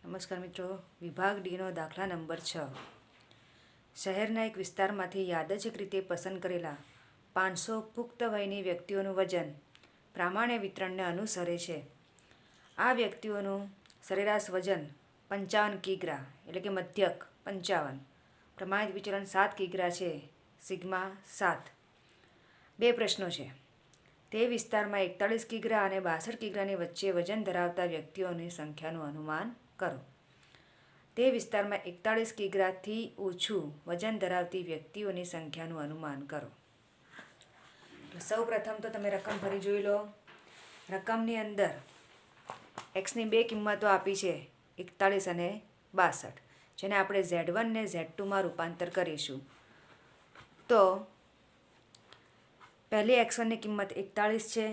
નમસ્કાર મિત્રો, વિભાગ ડીનો દાખલા નંબર 6. શહેરના એક વિસ્તારમાંથી યાદચ્છિક રીતે પસંદ કરેલા 500 પુખ્ત વયની વ્યક્તિઓનું વજન પ્રમાણે વિતરણને અનુસરે છે. આ વ્યક્તિઓનું સરેરાશ વજન 55 કિગ્રા એટલે કે મધ્યક 55, પ્રમાણિત વિચલન 7 કિગ્રા છે, સિગ્મા 7. બે પ્રશ્નો છે. તે વિસ્તારમાં 41 કિગ્રા અને 62 કિગ્રાની વચ્ચે વજન ધરાવતા વ્યક્તિઓની સંખ્યાનું અનુમાન કરો. તે વિસ્તારમાં 41 કિગ્રાથી ઓછું વજન ધરાવતી વ્યક્તિઓની સંખ્યાનું અનુમાન કરો. સૌ પ્રથમ તો તમે રકમ ફરી જોઈ લો. રકમની અંદર એક્સની બે કિંમતો આપી છે, 41 અને 62, જેને આપણે Z1 ને Z2માં રૂપાંતર કરીશું. તો પહેલી x1ની કિંમત 41 છે.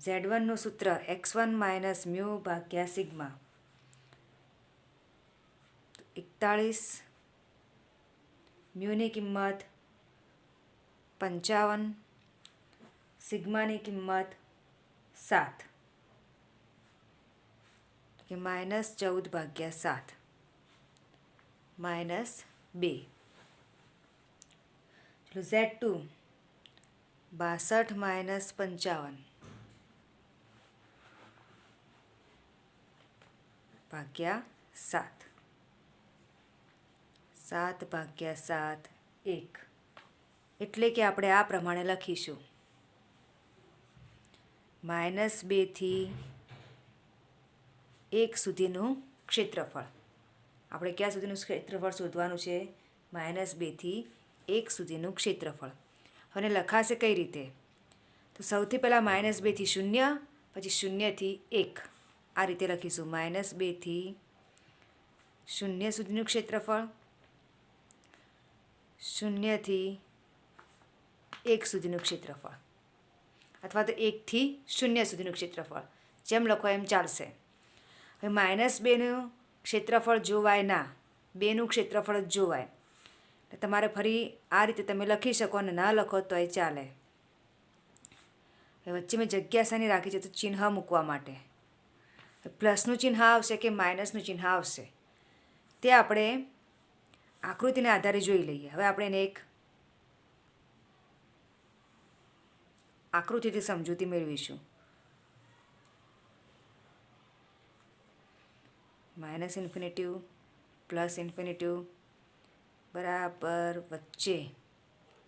Z1નું સૂત્ર x1 માઇનસ મ્યુ ભાગ્યા સિગ્મા. 41, મ્યુની કિંમત 55, સિગ્માની કિંમત 7, કે -14 ભાગ્યા 7 -2. Z2 62 માઇનસ 55 ભાગ્યા 7, 7 ભાગ્યા 7 1. એટલે કે આપણે આ પ્રમાણે લખીશું: -2 થી 1 સુધીનું ક્ષેત્રફળ. આપણે ક્યાં સુધીનું ક્ષેત્રફળ શોધવાનું છે? -2 થી 1 સુધીનું ક્ષેત્રફળ. અને લખાશે કઈ રીતે? તો સૌથી પહેલાં -2 થી 0, પછી 0 થી 1. આ રીતે લખીશું: -2 થી 0 સુધીનું ક્ષેત્રફળ, 0 થી 1 સુધીનું ક્ષેત્રફળ, અથવા તો 1 થી 0 સુધીનું ક્ષેત્રફળ. જેમ લખો એમ ચાલશે. હવે -2નું ક્ષેત્રફળ જોવાય ના, 2નું ક્ષેત્રફળ જ જોવાય. તમારે ફરી આ રીતે તમે લખી શકો અને ના લખો તોય ચાલે. વચ્ચે મેં જગ્યા શાની રાખી છે? તો ચિહ્ન મૂકવા માટે. પ્લસનું ચિહ્ન આવશે કે માઇનસનું ચિહ્ન આવશે, તે આપણે આકૃતિને આધારે જોઈ લઈએ. હવે આપણે એને એક આકૃતિથી સમજૂતી મેળવીશું. -∞ +∞ બરાબર વચ્ચે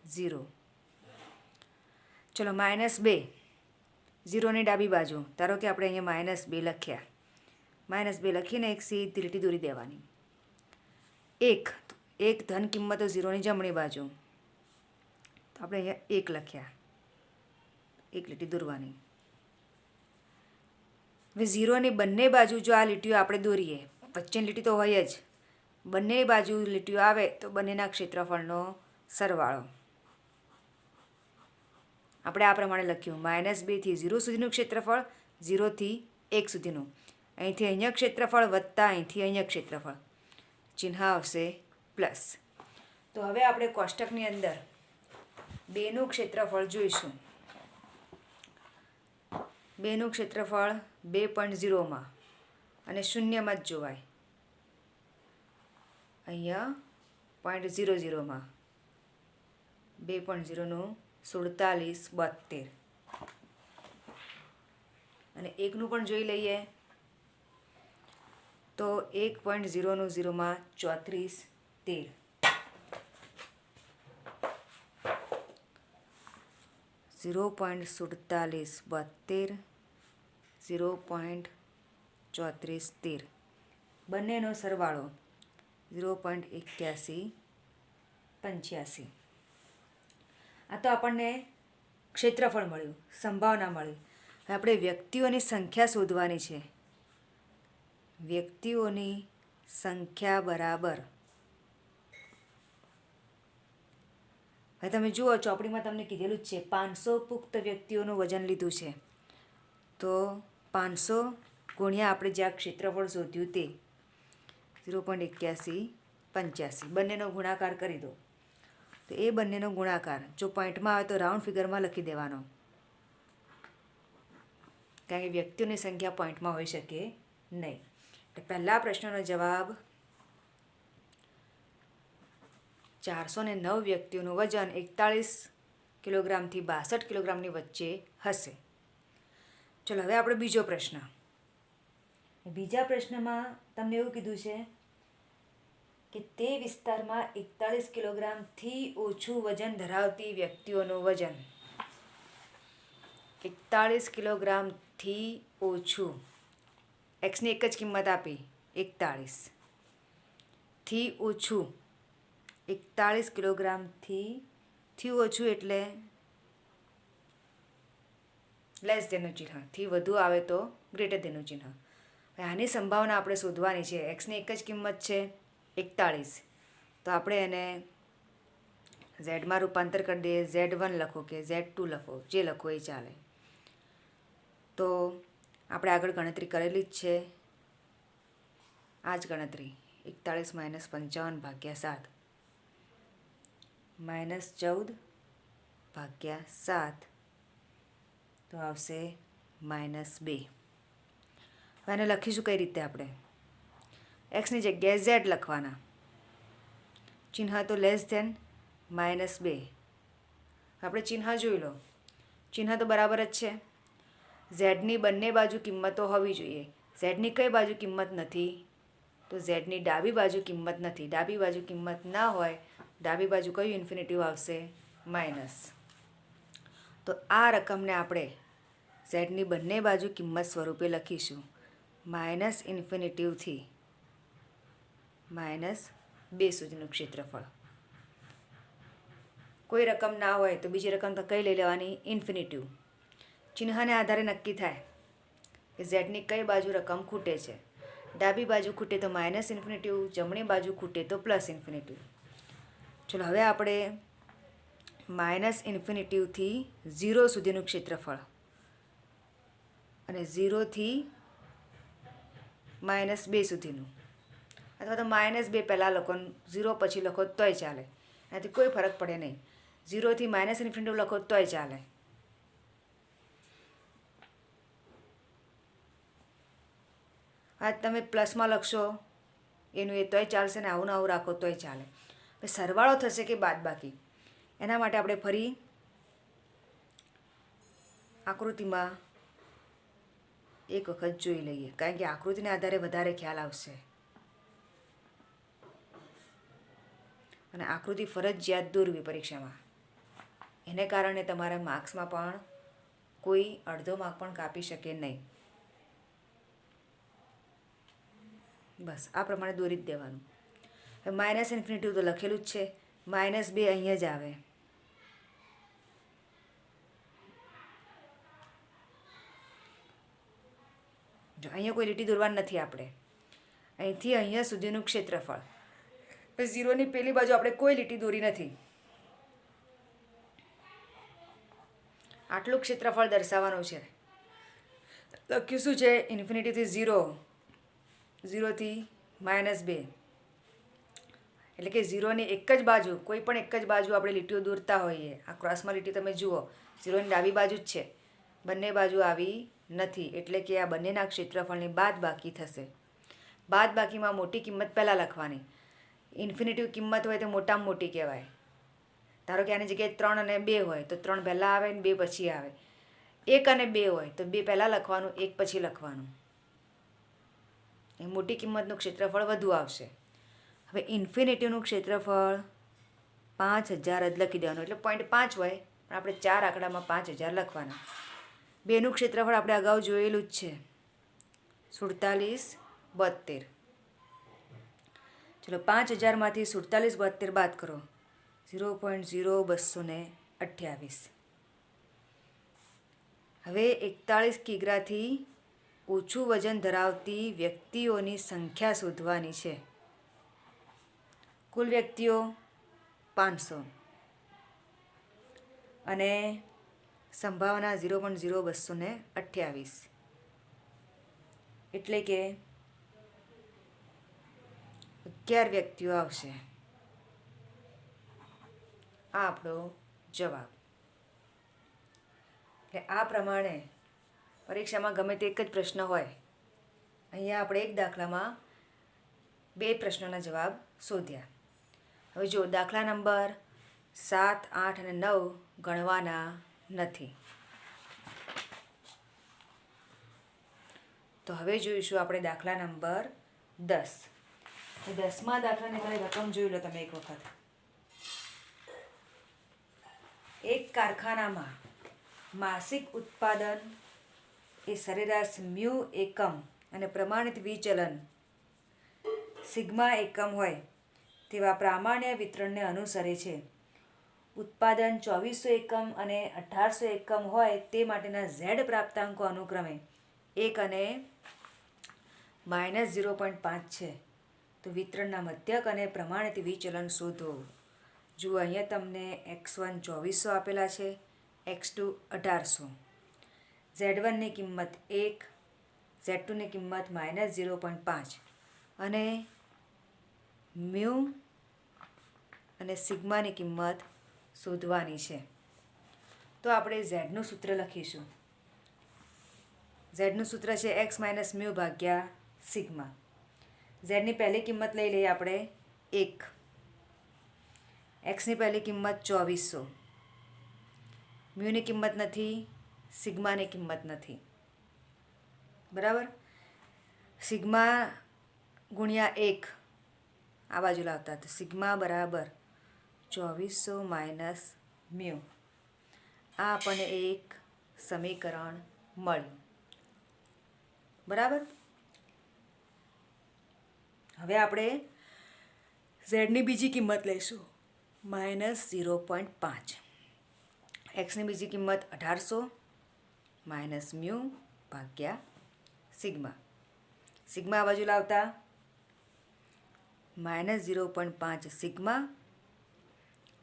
0. ચલો -2, 0ની ડાબી બાજુ. ધારો કે આપણે અહીંયા -2 લખ્યા. -2 લખીને એક સીધી લીટી દોરી દેવાની. 1 ધન કિંમતો 0ની જમણી બાજુ, તો આપણે અહીંયા 1 લખ્યા. એક લીટી દોરવાની. હવે 0ની બંને બાજુ જો આ લીટીઓ આપણે દોરીએ, વચ્ચેની લીટી તો હોય જ, બંને બાજુ લીટીઓ આવે તો બંનેના ક્ષેત્રફળનો સરવાળો. આપણે આ પ્રમાણે લખ્યું: -2 થી 0 સુધીનું ક્ષેત્રફળ, 0 થી 1 સુધીનું. અહીંથી અહીંયા ક્ષેત્રફળ વત્તા અહીંથી અહીંયા ક્ષેત્રફળ. ચિહ્ન આવશે પ્લસ. તો હવે આપણે કોષ્ટકની અંદર 2નું ક્ષેત્રફળ જોઈશું. 2નું ક્ષેત્રફળ 2.0માં અને શૂન્યમાં જ જોવાય. અહીંયા 0.00માં 2.0નું 47, 72. અને 1નું પણ જોઈ લઈએ. તો 1.0નું 0માં 34, 13. 0.47, 72, 0.34, 13. બંનેનો સરવાળો 0.81, 85. આ તો આપણને ક્ષેત્રફળ મળ્યું, સંભાવના મળી. હવે આપણે વ્યક્તિઓની સંખ્યા શોધવાની છે. વ્યક્તિઓની સંખ્યા બરાબર, હવે તમે જુઓ ચોપડીમાં તમને કીધેલું જ છે 500 પુખ્ત વ્યક્તિઓનું વજન લીધું છે. તો 500 ગુણ્યા આપણે જે આ ક્ષેત્રફળ શોધ્યું તે 0.81, 85. બંનેનો ગુણાકાર કરી દો. તો એ બંનેનો ગુણાકાર જો પોઈન્ટમાં આવે તો રાઉન્ડ ફિગરમાં લખી દેવાનો, કારણ કે વ્યક્તિઓની સંખ્યા પોઈન્ટમાં હોઈ શકે નહીં. પહેલા પ્રશ્નનો જવાબ 409 વ્યક્તિઓનું વજન 41 કિલોગ્રામથી 62 કિલોગ્રામની વચ્ચે હશે. ચલો હવે આપણે બીજો પ્રશ્ન. બીજા પ્રશ્નમાં તમને એવું કીધું છે કે તે વિસ્તારમાં 41 કિલોગ્રામથી ઓછું વજન ધરાવતી વ્યક્તિઓનું વજન 41 કિલોગ્રામથી ઓછું, એક્સની એક જ કિંમત આપી 41 થી ઓછું, 41 કિલોગ્રામથી ઓછું એટલે લેસ ધેનનું ચિહ્ન, થી વધુ આવે તો ગ્રેટર ધેનનું ચિહ્ન. આની સંભાવના આપણે શોધવાની છે. એક્સની એક જ કિંમત છે 41, તો આપણે એને ઝેડમાં રૂપાંતર કરી દઈએ. Z1 લખો કે Z2 લખો, જે લખો એ ચાલે. તો આપણે આગળ ગણતરી કરેલી જ છે, આ જ ગણતરી 41 - 55 / 7 -14 / 7 તો આવશે -2. હવે આને લખીશું કઈ રીતે આપણે? એક્સની જગ્યાએ ઝેડ લખવાના, ચિહ્ન તો લેસ ધેન -2. આપણે ચિહ્ન જોઈ લો, ચિહ્ન તો બરાબર જ છે. ઝેડની બંને બાજુ કિંમતો હોવી જોઈએ. ઝેડની કઈ બાજુ કિંમત નથી? તો ઝેડની ડાબી બાજુ કિંમત નથી. ડાબી બાજુ કિંમત ના હોય, ડાબી બાજુ કયું ઇન્ફિનિટિવ આવશે? માઇનસ. તો આ રકમને આપણે ઝેડની બંને બાજુ કિંમત સ્વરૂપે લખીશું -ઇન્ફિનિટિવથી -2 સુધીનું ક્ષેત્રફળ. કોઈ રકમ ના હોય તો બીજી રકમ તો કઈ લઈ લેવાની? ઇન્ફિનિટિવ. ચિહ્નને આધારે નક્કી થાય કે ઝેડની કઈ બાજુ રકમ ખૂટે છે. ડાબી બાજુ ખૂટે તો -ઇન્ફિનિટિવ, જમણી બાજુ ખૂટે તો +ઇન્ફિનિટિવ. ચલો હવે આપણે -ઇન્ફિનિટિવથી 0 સુધીનું ક્ષેત્રફળ અને 0થી -2 સુધીનું, અથવા તો -2 પહેલાં લખો, 0 પછી લખો તોય ચાલે, એનાથી કોઈ ફરક પડે નહીં. 0થી -ઇન્ફિનિટિવ લખો તોય ચાલે. આ તમે પ્લસમાં લખશો એનું એ તોય ચાલશે, ને આવું ને આવું રાખો તોય ચાલે. પછી સરવાળો થશે કે બાદબાકી, એના માટે આપણે ફરી આકૃતિમાં એક વખત જોઈ લઈએ, કારણ કે આકૃતિના આધારે વધારે ખ્યાલ આવશે. અને આકૃતિ ફરજિયાત દોરવી પરીક્ષામાં, એને કારણે તમારા માર્ક્સમાં પણ કોઈ અડધો માર્ક પણ કાપી શકે નહીં. બસ આ પ્રમાણે દોરી જ દેવાનું. -ઇન્ફિનિટિવ તો લખેલું જ છે, -2 અહીંયા જ આવે. જો અહીંયા કોઈ લીટી દોરવાની નથી આપણે, અહીંથી અહીંયા સુધીનું ક્ષેત્રફળ. 0ની પેલી બાજુ આપણે કોઈ લીટી દોરી નથી. આટલું ક્ષેત્રફળ દર્શાવવાનું છે. લખ્યું શું છે? ઇન્ફિનિટીથી 0, 0થી -2, એટલે કે 0ની એક જ બાજુ, કોઈ પણ એક જ બાજુ આપણે લીટીઓ દોરતા હોઈએ. આ ક્રોસમાં લીટી તમે જુઓ, 0ની ડાબી બાજુ જ છે, બંને બાજુ આવી નથી, એટલે કે આ બંનેના ક્ષેત્રફળની બાદબાકી થશે. બાદબાકીમાં મોટી કિંમત પહેલાં લખવાની. ઇન્ફિનિટિવ કિંમત હોય તો મોટામાં મોટી કહેવાય. ધારો કે આની જગ્યાએ 3 અને 2 હોય તો 3 પહેલાં આવે ને 2 પછી આવે. 1 અને 2 હોય તો 2 પહેલાં લખવાનું, 1 પછી લખવાનું. એ મોટી કિંમતનું ક્ષેત્રફળ વધુ આવશે. હવે ઇન્ફિનિટિવનું ક્ષેત્રફળ 5000 જ લખી દેવાનું, એટલે 0.5 હોય, પણ આપણે 4 આંકડામાં 5000 લખવાના. 2નું ક્ષેત્રફળ આપણે અગાઉ જોયેલું જ છે, 47 72. ચલો 5000માંથી 47 72 બાદ કરો, 0.0228. હવે 41 કિગ્રાથી ઓછું વજન ધરાવતી વ્યક્તિઓની સંખ્યા શોધવાની છે. કુલ વ્યક્તિઓ 500 અને સંભાવના 0.0228, એટલે કે 11 વ્યક્તિઓ આવશે. આ આપણો જવાબ. એટલે આ પ્રમાણે પરીક્ષામાં ગમે તે એક જ પ્રશ્ન હોય અહીંયા આપણે એક દાખલામાં 2 પ્રશ્નોના જવાબ શોધ્યા. હવે જો દાખલા નંબર 7, 8 અને 9 ગણવાના નથી. તો હવે જોઈશું આપણે દાખલા નંબર 10. 10મા દાખલાની ખાલી રકમ જોઈ લો તમે એક વખત. એક કારખાનામાં માસિક ઉત્પાદન એ સરેરાશ મ્યુ એકમ અને પ્રમાણિત વિચલન સિગ્મા એકમ હોય તેવા પ્રામાણ્ય વિતરણને અનુસરે છે. ઉત્પાદન 2400 એકમ અને 1800 એકમ હોય તે માટેના ઝેડ પ્રાપ્તાંકો અનુક્રમે 1 અને -0.5 છે. તો વિતરણના મધ્યક અને પ્રમાણિત વિચલન શોધો. જુઓ અહીંયા તમને x1 2400 આપેલા છે, x2 1800. Z1ની કિંમત 1, Z2ની કિંમત -0.5 અને મ્યુ અને સિગ્માની કિંમત શોધવાની છે. તો આપણે ઝેડનું સૂત્ર લખીશું. ઝેડનું સૂત્ર છે x - મ્યુ ભાગ્યા સિગ્મા. ઝેડની પહેલી કિંમત લઈ લઈએ આપણે 1, એક્સની પહેલી કિંમત 2400, મ્યુની કિંમત નથી, સિગ્માની કિંમત નથી. બરાબર. સિગ્મા ગુણ્યા 1 આ બાજુ લાવતા, તો સિગ્મા બરાબર 2400 - મ્યુ. આ આપણને એક સમીકરણ મળ્યું. બરાબર. હવે આપણે ઝેડની બીજી કિંમત લઈશું -0.5. એક્સની બીજી કિંમત 1800 - મ્યુ ભાગ્યા સિગ્મા. સિગ્મા આ બાજુ લાવતા -0.5 સિગ્મા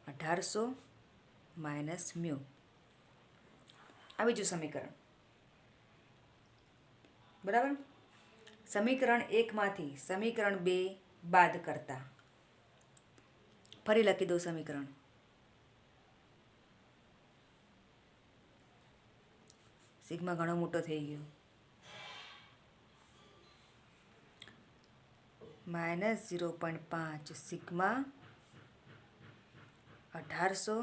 1800 - મ્યુ. આ બીજું સમીકરણ. બરાબર. સમીકરણ 1માંથી સમીકરણ 2 બાદ કરતા. ફરી લખી દઉં સમીકરણ. સિગ્મા ઘણો મોટો થઈ ગયો. -0.5 સિગ્મા 1800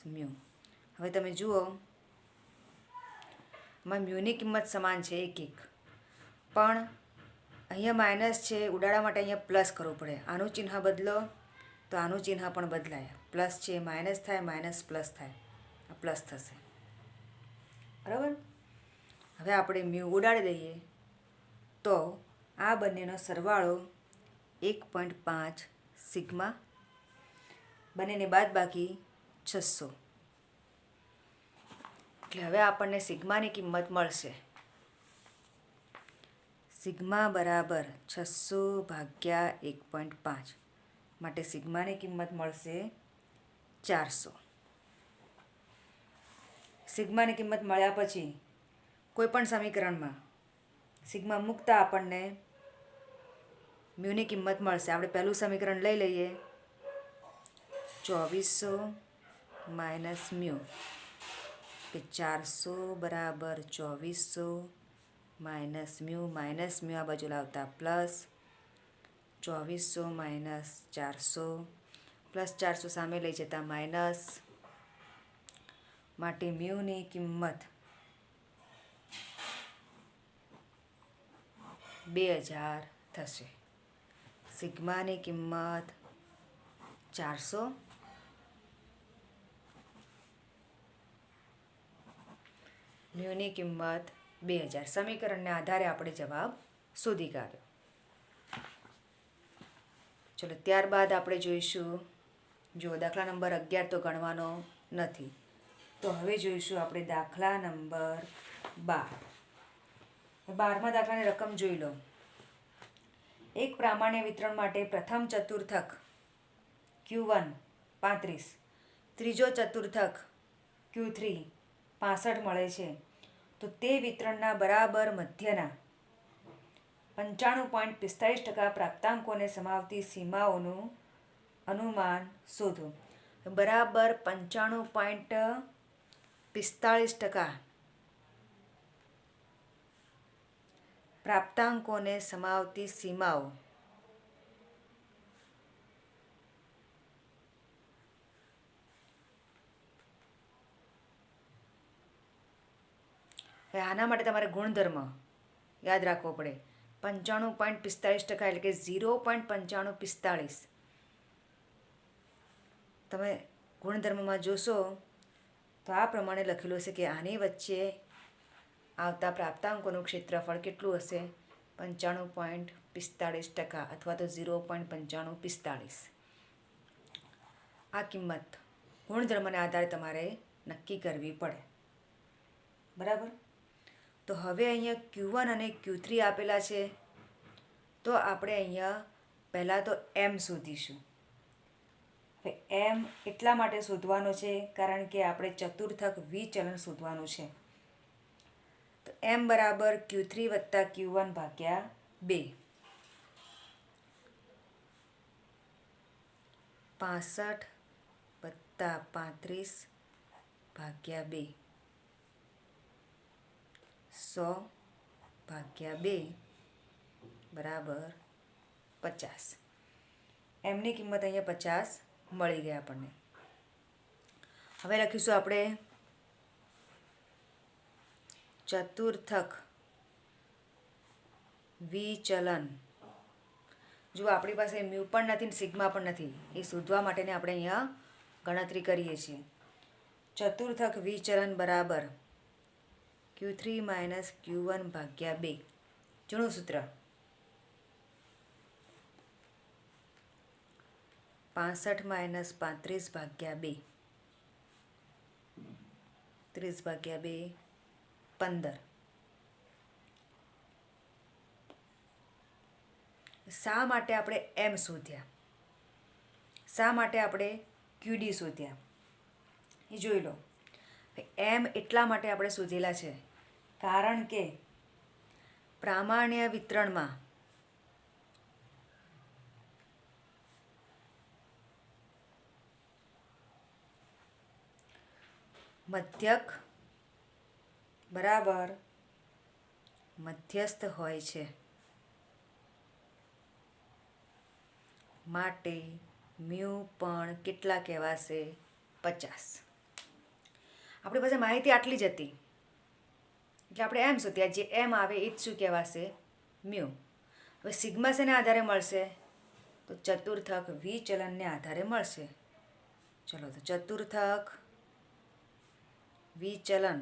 - મ્યુ. હવે તમે જુઓ માં મ્યુની કિંમત સમાન છે 1, 1, પણ અહીંયા માઇનસ છે, ઉડાડવા માટે અહીંયા પ્લસ કરવું પડે. આનું ચિહ્ન બદલો તો આનું ચિહ્ન પણ બદલાય. પ્લસ છે માઇનસ થાય, માઇનસ પ્લસ થાય, આ પ્લસ થશે. બરાબર. હવે આપણે મ્યુ ઉડાડી દઈએ તો આ બંનેનો સરવાળો 1.5 સિગ્મા, બંનેની બાદબાકી 600. એટલે હવે આપણને સિગ્માની કિંમત મળશે. સિગ્મા બરાબર 600 ભાગ્યા 1.5. માટે સિગ્માની કિંમત મળશે 400. સિગ્માની કિંમત મળ્યા પછી કોઈપણ સમીકરણમાં સિગ્મા મૂકતા આપણને મ્યુની કિંમત મળશે. આપણે પહેલું સમીકરણ લઈ લઈએ 2400 - મ્યુ, કે 400 બરાબર 2400 - મ્યુ. મ્યુ આ બાજુ લાવતા પ્લસ 2400 - 400, પ્લસ 400 સામે લઈ જતા માઇનસ. માટે મ્યુની કિંમત 2000 થશે. સિગ્માની કિંમત 400, મ્યુની કિંમત 2000. સમીકરણને આધારે આપણે જવાબ શોધી કાઢ્યો. ચલો ત્યારબાદ આપણે જોઈશું, જો દાખલા નંબર 11 તો ગણવાનો નથી, તો હવે જોઈશું આપણે દાખલા નંબર 12. 12મા દાખલાની રકમ જોઈ લો. એક પ્રામાણ્ય વિતરણ માટે પ્રથમ ચતુર્થક Q1 35, ત્રીજો ચતુર્થક Q3 65 મળે છે. તો તે વિતરણના બરાબર મધ્યના 95.45% પ્રાપ્તાંકોને સમાવતી સીમાઓનું અનુમાન શોધો. બરાબર 95.45% પ્રાપ્તાંકોને સમાવતી સીમાઓ. હવે આના માટે તમારે ગુણધર્મ યાદ રાખવો પડે. 95.45% એટલે કે 0.9545. તમે ગુણધર્મમાં જોશો તો આ પ્રમાણે લખેલું હશે કે આની વચ્ચે આવતા પ્રાપ્તાંકોનું ક્ષેત્રફળ કેટલું હશે? 95.45% અથવા તો 0.9545. આ કિંમત ગુણધર્મના આધારે તમારે નક્કી કરવી પડે. બરાબર. તો હવે અહીંયા Q1 અને Q3 આપેલા છે, તો આપણે અહીંયા પહેલાં તો M શોધીશું. હવે M એટલા માટે શોધવાનો છે કારણ કે આપણે ચતુર્થક વિચલન શોધવાનું છે. તો M બરાબર Q3 વત્તા Q1 ભાગ્યા 2. 65 વત્તા 35 ભાગ્યા 2. 100 ભાગ્યા 2 બરાબર 50. એમની કિંમત અહીંયા 50 મળી ગઈ આપણને. હવે લખીશું આપણે ચતુર્થક વિચલન. જો આપણી પાસે મ્યુ પણ નથી ને સિગ્મા પણ નથી, એ શોધવા માટેને આપણે અહીંયા ગણતરી કરીએ છીએ. ચતુર્થક વિચલન બરાબર Q3 માઇનસ Q1 ભાગ્યા 2. જૂનું સૂત્ર 65 માઇનસ 35 ભાગ્યા 2. 30 ભાગ્યા 2 15. શા માટે આપણે M શોધ્યા? શા માટે આપણે QD શોધ્યા? એ જોઈ લો. M એટલા માટે આપણે શોધેલા છે કારણ કે પ્રામાણ્ય વિતરણમાં મધ્યક બરાબર મધ્યસ્થ હોય છે, માટે મ્યુ પણ કેટલા કહેવાશે? 50. આપણી પાસે માહિતી આટલી જ હતી એટલે આપણે M શોધ્યા. જે M આવે એ જ શું કહેવાશે? મ્યુ. હવે સિગ્મા શેના આધારે મળશે? તો ચતુર્થક વિચલનને આધારે મળશે. ચલો તો ચતુર્થક વિચલન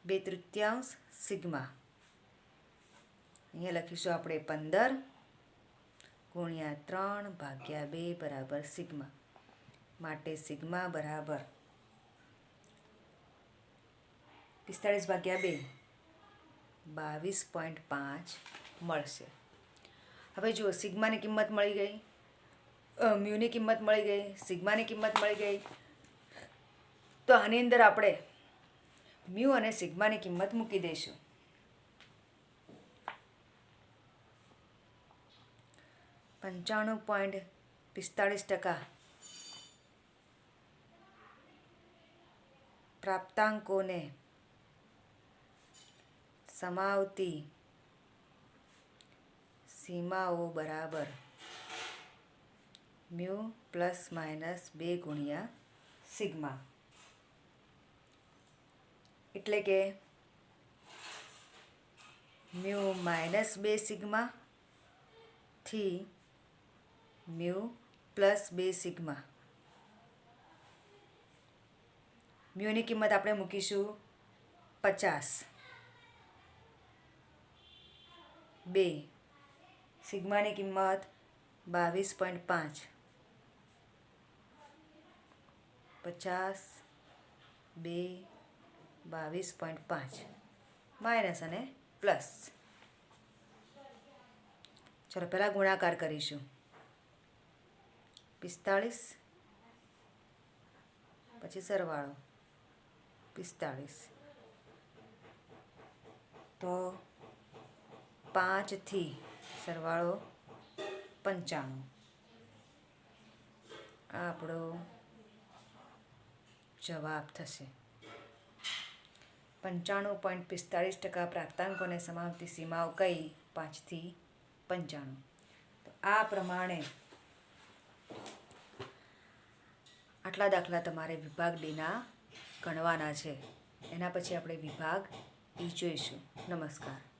2/3 સિગ્મા. અહીંયા લખીશું આપણે 15 ગુણ્યા 3 ભાગ્યા 2 બરાબર સિગ્મા. માટે સિગ્મા બરાબર 45 ભાગ્યા 2 22.5 મળશે. હવે જુઓ, સિગ્માની કિંમત મળી ગઈ, મ્યુની કિંમત મળી ગઈ, સિગ્માની કિંમત મળી ગઈ. તો આની અંદર આપણે મ્યુ અને સિગ્માની કિંમત મૂકી દઈશું. 95.45% પ્રાપ્તાંકોને સમાવતી સીમાઓ બરાબર મ્યુ પ્લસ માઇનસ 2 ગુણ્યા સિગ્મા. એટલે કે મ્યુ માઇનસ 2 સિગ્મા થી મ્યુ પ્લસ 2 સિગ્મા. મ્યુની કિંમત આપણે મૂકીશું 50. 2 સિગ્માની કિંમત 22.5. 50 2 22.5 માઇનસ અને પ્લસ. ચલો પહેલાં ગુણાકાર કરીશું. 45 પછી સરવાળો 45. તો 5 થી સરવાળો 95. આ આપણો જવાબ થશે. 95.45% પ્રાપ્તાંકોને સમાવતી સીમાઓ કઈ? 5 થી 95. તો આ પ્રમાણે આટલા દાખલા તમારે વિભાગ ડીના ગણવાના છે. એના પછી આપણે વિભાગ ઈ જોઈશું. નમસ્કાર.